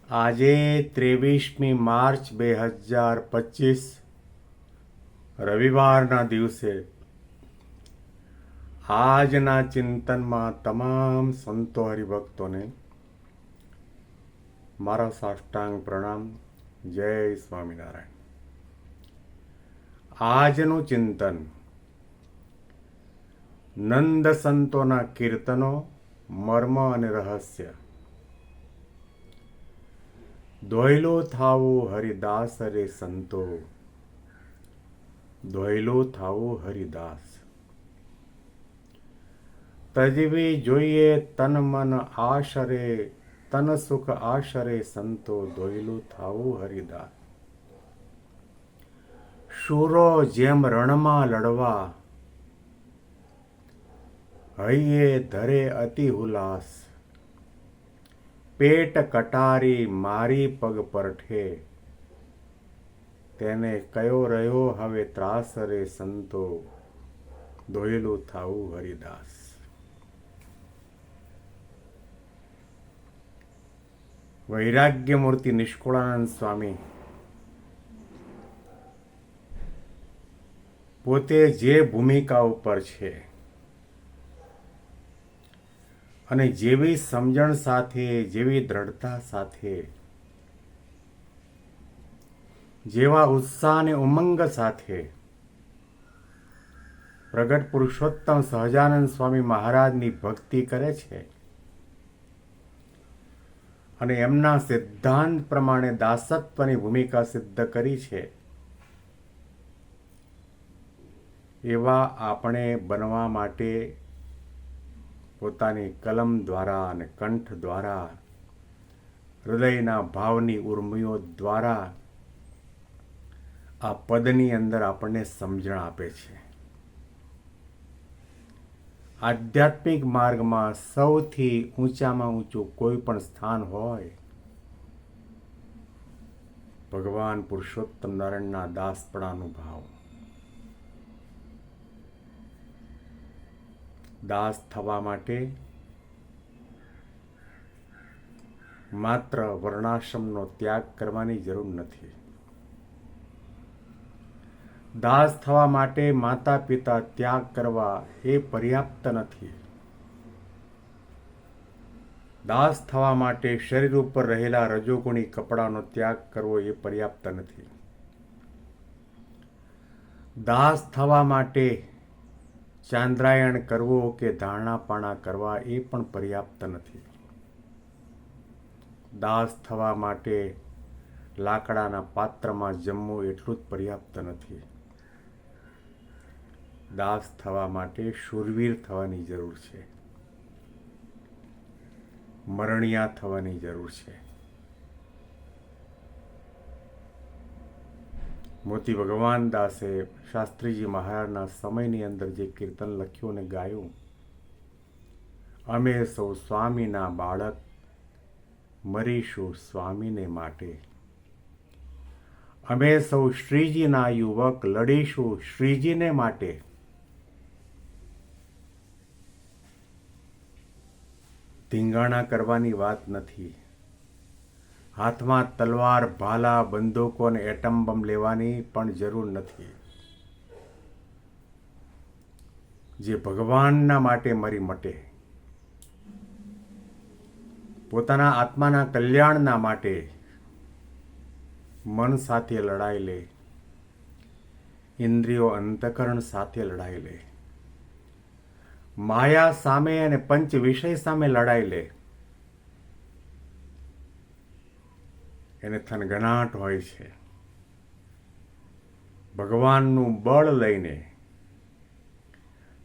આજે 23મી માર્ચ 2025 રવિવારના દિવસે આજના ચિંતનમાં તમામ સંતો હરિભક્તોને મારા સાષ્ટાંગ પ્રણામ. જય સ્વામિનારાયણ. આજનું ચિંતન નંદ સંતોના કીર્તનો, મર્મ અને રહસ્ય. દોયલો થાવું હરિદાસ રે સંતો, દોયલો થાવું હરિદાસ. તજવી જોઈએ તન મન આશરે, તન સુખ આશરે સંતો, દોયલો થાવું હરિદાસ. શૂરો જેમ રણમાં લડવા, હૈયે ધરે અતિ હુલાસ. પેટ કટારી મારી પગ પરઠે, તેને કયો રહ્યો હવે ત્રાસ રે સંતો, દોયલું થાવું હરિદાસ. વૈરાગ્ય મૂર્તિ નિષ્કુળાનંદ સ્વામી પોતે જે ભૂમિકા ઉપર છે અને જેવી સમજણ સાથે, જેવી દ્રઢતા સાથે, જેવા ઉત્સાહ અને ઉમંગ સાથે પ્રગટ પુરુષોત્તમ સહજાનંદ સ્વામી મહારાજની ભક્તિ કરે છે અને એમના સિદ્ધાંત પ્રમાણે દાસત્વની ભૂમિકા સિદ્ધ કરી છે, એવા આપણે બનવા માટે પોતાની કલમ દ્વારા અને કંઠ દ્વારા, હૃદયના ભાવની ઉર્મિઓ દ્વારા આ પદની અંદર આપણને સમજણ આપે છે. આધ્યાત્મિક માર્ગમાં સૌથી ઊંચામાં ઊંચું કોઈ પણ સ્થાન હોય, ભગવાન પુરુષોત્તમ નારાયણના દાસપણાનો ભાવ. દાસ થવા માટે માત્ર વર્ણાશ્રમનો ત્યાગ કરવાની જરૂર નથી. દાસ થવા માટે માતા પિતા ત્યાગ કરવા એ પર્યાપ્ત નથી. દાસ થવા માટે શરીર ઉપર રહેલા રજોગુણી કપડાનો ત્યાગ કરવો એ પર્યાપ્ત નથી. દાસ થવા માટે ચાંદ્રાયણ કરવો કે ધારણાપાણા કરવા એ પણ પર્યાપ્ત નથી. દાસ થવા માટે લાકડાના પાત્રમાં જમવું એટલું જ પર્યાપ્ત નથી. દાસ થવા માટે શૂરવીર થવાની જરૂર છે, મરણિયા થવાની જરૂર છે. મોતી ભગવાન દાસે શાસ્ત્રીજી મહારાજના સમયની અંદર જે કીર્તન લખ્યું અને ગાયું, અમે સૌ સ્વામીના બાળક, મરીશું સ્વામીને માટે. અમે સૌ શ્રીજીના યુવક, લડીશું શ્રીજીને માટે. ધીંગાણા કરવાની વાત નથી. હાથમાં તલવાર, ભાલા, બંદૂકો અને એટમ બમ લેવાની પણ જરૂર નથી. જે ભગવાનના માટે મરી મટે, પોતાના આત્માના કલ્યાણના માટે મન સાથે લડાઈ લે, ઇન્દ્રિયો અંતકરણ સાથે લડાઈ લે, માયા સામે અને પંચ વિષય સામે લડાઈ લે, એને થનગનાટ હોય છે. ભગવાનનું બળ લઈને,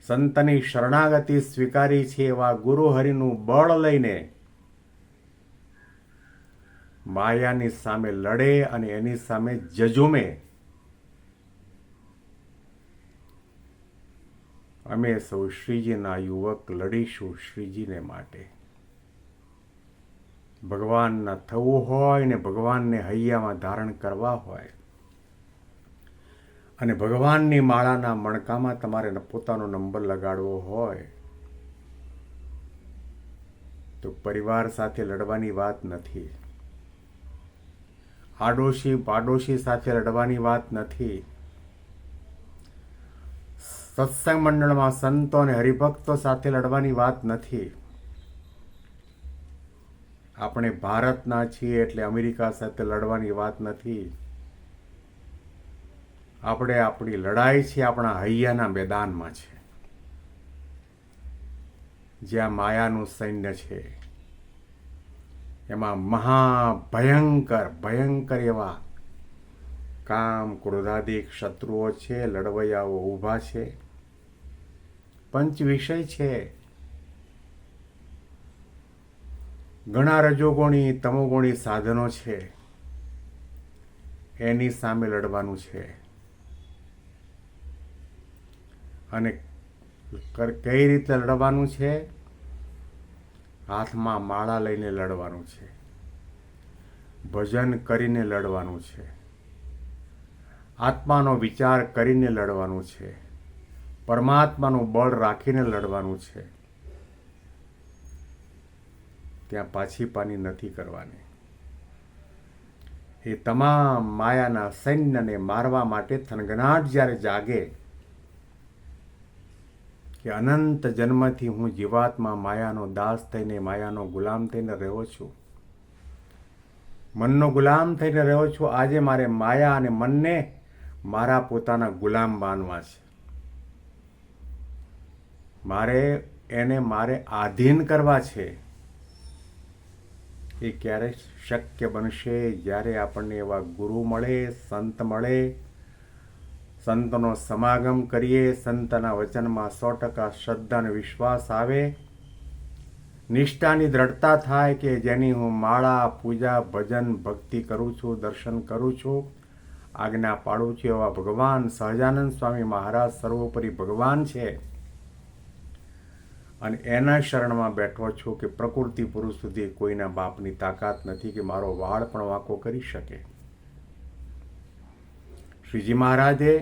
સંતની શરણાગતિ સ્વીકારી છે એવા ગુરુ હરિનું બળ લઈને માયાની સામે લડે અને એની સામે જજુમે. અમે સૌ શ્રીજીના યુવક, લડીશું શ્રીજીને માટે. ભગવાનના થવું હોય ને ભગવાનને હૈયામાં ધારણ કરવા હોય અને ભગવાનની માળાના મણકામાં તમારે પોતાનો નંબર લગાડવો હોય તો પરિવાર સાથે લડવાની વાત નથી. આડોશી પાડોશી સાથે લડવાની વાત નથી. સત્સંગ મંડળમાં સંતો અને હરિભક્તો સાથે લડવાની વાત નથી. આપણે ભારતના છીએ એટલે અમેરિકા સાથે લડવાની વાત નથી. આપણે આપણી લડાઈ છે આપણા હૈયાના મેદાનમાં છે, જ્યાં માયાનું સૈન્ય છે. એમાં ભયંકર એવા કામ ક્રોધાદિક શત્રુઓ છે, લડવૈયાઓ ઊભા છે, પંચ વિષય છે. ઘણા રજોગુણી તમોગુણી સાધનો છે, એની સામે લડવાનું છે. અને કઈ રીતે લડવાનું છે? હાથમાં માળા લઈને લડવાનું છે, ભજન કરીને લડવાનું છે, આત્માનો વિચાર કરીને લડવાનું છે, પરમાત્માનું બળ રાખીને લડવાનું છે. ત્યાં પાછી પાની નથી કરવાની. એ તમામ માયાના સૈન્યને મારવા માટે થનગનાટ જ્યારે જાગે કે અનંત જન્મથી હું જીવાત્મા માયાનો દાસ થઈને માયાનો ગુલામ થઈને રહ્યો છું, મનનો ગુલામ થઈને રહ્યો છું. આજે મારે માયા અને મનને મારા પોતાના ગુલામ માનવા છે. મારે આધીન કરવા છે. એ ક્યારે શક્ય બનશે? જ્યારે આપણને એવા ગુરુ મળે, સંત મળે, સંતનો સમાગમ કરીએ, સંતના વચનમાં 100% શ્રદ્ધા અને વિશ્વાસ આવે, નિષ્ઠાની દ્રઢતા થાય કે જેની હું માળા, પૂજા, ભજન, ભક્તિ કરું છું, દર્શન કરું છું, આજ્ઞા પાડું છું, એવા ભગવાન સહજાનંદ સ્વામી મહારાજ સર્વોપરી ભગવાન છે. અને એના શરણમાં બેઠો છું કે પ્રકૃતિ પુરુષ સુધી કોઈના બાપની તાકાત નથી કે મારો વાળ પણ વાંકો કરી શકે. શ્રીજી મહારાજે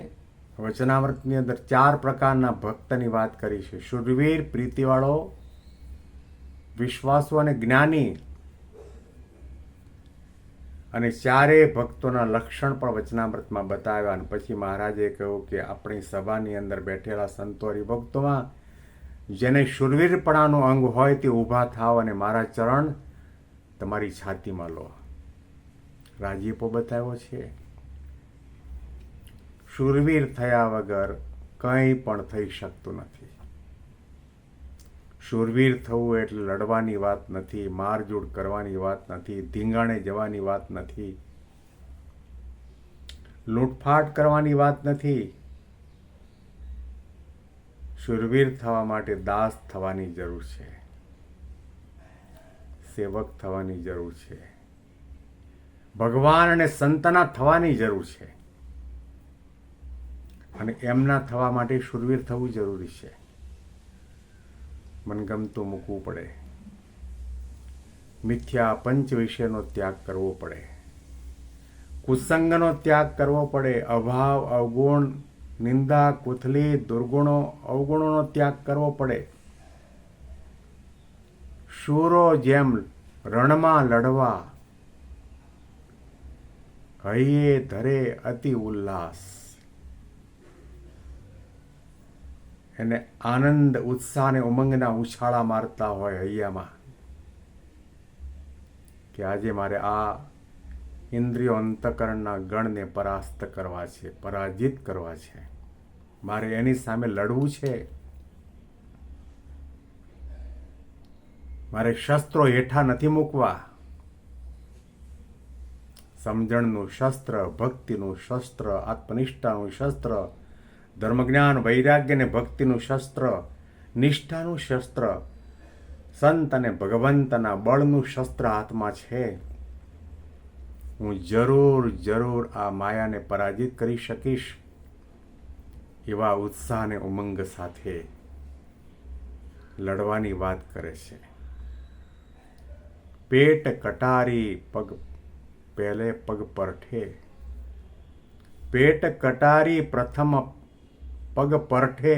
વચનામૃતની અંદર 4 પ્રકારના ભક્તની વાત કરી છે. શુરવીર, પ્રીતિવાળો, વિશ્વાસુ અને જ્ઞાની. અને 4 ભક્તોના લક્ષણ પણ વચનામૃતમાં બતાવ્યા. અને પછી મહારાજે કહ્યું કે આપણી સભાની અંદર બેઠેલા સંતો હરિભક્તોમાં જેને શુરવીરપણાનું અંગ હોય તે ઊભા થાવ અને મારા ચરણ તમારી છાતીમાં લો. રાજીપો બતાવ્યો છે. શુરવીર થયા વગર કંઈ પણ થઈ શકતું નથી. શુરવીર થવું એટલે લડવાની વાત નથી, મારઝૂડ કરવાની વાત નથી, ધીંગાણે જવાની વાત નથી, લૂંટફાટ કરવાની વાત નથી. શુરવીર થવા માટે દાસ થવાની જરૂર છે, સેવક થવાની જરૂર છે, ભગવાન અને સંતના થવાની જરૂર છે. અને એમના થવા માટે શુરવીર થવું જરૂરી છે. મનગમતું મૂકવું પડે, મિથ્યા પંચ વિષયનો ત્યાગ કરવો પડે, કુસંગનો ત્યાગ કરવો પડે, અભાવ, અવગુણ, નિંદા, કુથલી, દુર્ગુણો, અવગુણોનો ત્યાગ કરવો પડે. શૂરો જેમ રણમાં લડવા, હૈયે ધરે અતિ ઉલ્લાસ. એને આનંદ, ઉત્સાહ અને ઉમંગના ઉછાળા મારતા હોય હૈયામાં કે આજે મારે આ ઇન્દ્રિયો અંતકરણના ગણને પરાસ્ત કરવા છે, પરાજિત કરવા છે, મારે એની સામે લડવું છે. મારે શસ્ત્રો હેઠા નથી મૂકવા. સમજણનું શસ્ત્ર, ભક્તિનું શસ્ત્ર, આત્મનિષ્ઠાનું શસ્ત્ર, ધર્મજ્ઞાન, વૈરાગ્ય અને ભક્તિનું શસ્ત્ર, નિષ્ઠાનું શસ્ત્ર, સંત અને ભગવંતના બળનું શસ્ત્ર હાથમાં છે. હું જરૂર આ માયાને પરાજિત કરી શકીશ એવા ઉત્સાહ અને ઉમંગ સાથે લડવાની વાત કરે છે. પેટ કટારી પગ પહેલે પગ પરઠે. પેટ કટારી પ્રથમ પગ પરઠે,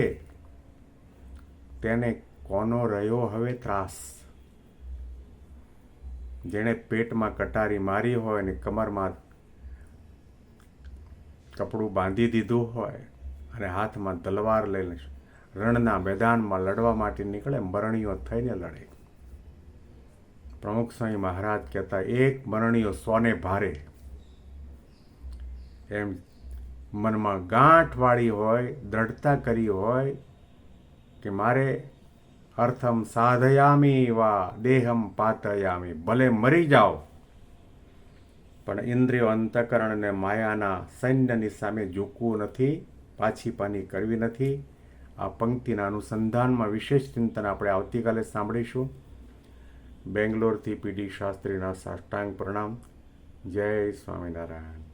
તેને કોનો રહ્યો હવે ત્રાસ. જેણે પેટમાં કટારી મારી હોય અને કમરમાં કપડું બાંધી દીધું હોય અને હાથમાં તલવાર લઈને રણના મેદાનમાં લડવા માટે નીકળે, મરણીઓ થઈને લડે. પ્રમુખ સ્વામી મહારાજ કહેતા, એક મરણીઓ સોને ભારે. એમ મનમાં ગાંઠવાળી હોય, દ્રઢતા કરી હોય કે મારે અર્થમ સાધયામી વા દેહમ પાતયામી, ભલે મરી જાઓ પણ ઇન્દ્રિયો, અંતઃકરણ અને માયાના સૈન્યની સામે ઝૂકવું નથી, પાછી પાની કરવી નથી. આ પંક્તિના અનુસંધાનમાં વિશેષ ચિંતન આપણે આવતીકાલે સાંભળીશું. બેંગ્લોરથી પીડી શાસ્ત્રીના સાષ્ટાંગ પ્રણામ. જય સ્વામિનારાયણ.